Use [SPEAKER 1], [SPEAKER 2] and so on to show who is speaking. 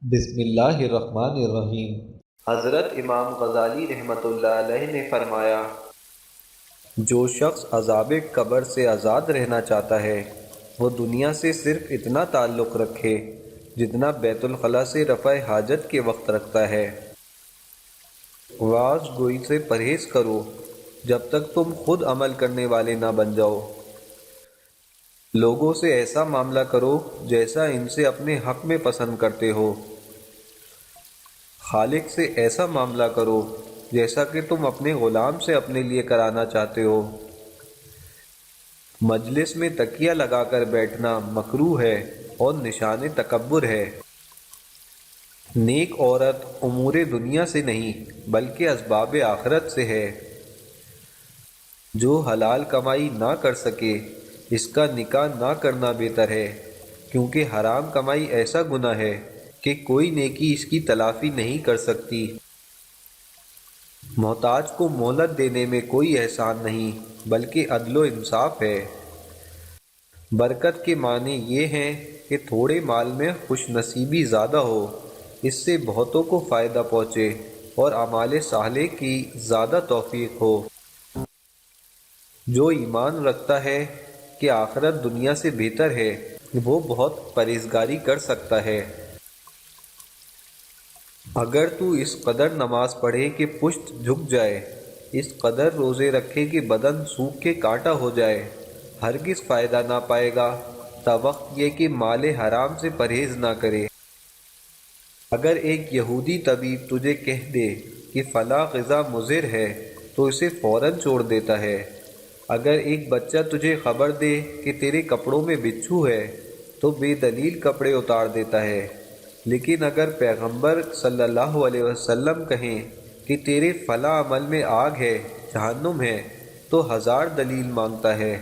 [SPEAKER 1] بسم اللہ الرحمن الرحیم۔ حضرت امام غزالی رحمۃ اللہ علیہ نے فرمایا، جو شخص عذاب قبر سے آزاد رہنا چاہتا ہے وہ دنیا سے صرف اتنا تعلق رکھے جتنا بیت الخلاء سے رفع حاجت کے وقت رکھتا ہے۔ واعظ گوئی سے پرہیز کرو جب تک تم خود عمل کرنے والے نہ بن جاؤ۔ لوگوں سے ایسا معاملہ کرو جیسا ان سے اپنے حق میں پسند کرتے ہو۔ خالق سے ایسا معاملہ کرو جیسا کہ تم اپنے غلام سے اپنے لیے کرانا چاہتے ہو۔ مجلس میں تکیہ لگا کر بیٹھنا مکروہ ہے اور نشان تکبر ہے۔ نیک عورت امور دنیا سے نہیں بلکہ اسباب آخرت سے ہے۔ جو حلال کمائی نہ کر سکے اس کا نکاح نہ کرنا بہتر ہے، کیونکہ حرام کمائی ایسا گناہ ہے کہ کوئی نیکی اس کی تلافی نہیں کر سکتی۔ محتاج کو مہلت دینے میں کوئی احسان نہیں بلکہ عدل و انصاف ہے۔ برکت کے معنی یہ ہیں کہ تھوڑے مال میں خوش نصیبی زیادہ ہو، اس سے بہتوں کو فائدہ پہنچے اور اعمال صالح کی زیادہ توفیق ہو۔ جو ایمان رکھتا ہے کہ آخرت دنیا سے بہتر ہے وہ بہت پرہیزگاری کر سکتا ہے۔ اگر تو اس قدر نماز پڑھے کہ پشت جھک جائے، اس قدر روزے رکھے کہ بدن سوکھ کے کانٹا ہو جائے، ہرگز فائدہ نہ پائے گا تا وقت یہ کہ مال حرام سے پرہیز نہ کرے۔ اگر ایک یہودی طبیب تجھے کہہ دے کہ فلاں غذا مضر ہے تو اسے فوراً چھوڑ دیتا ہے۔ اگر ایک بچہ تجھے خبر دے کہ تیرے کپڑوں میں بچھو ہے تو بے دلیل کپڑے اتار دیتا ہے، لیکن اگر پیغمبر صلی اللہ علیہ وسلم کہیں کہ تیرے فلاں عمل میں آگ ہے، جہنم ہے، تو 1000 دلیل مانگتا ہے۔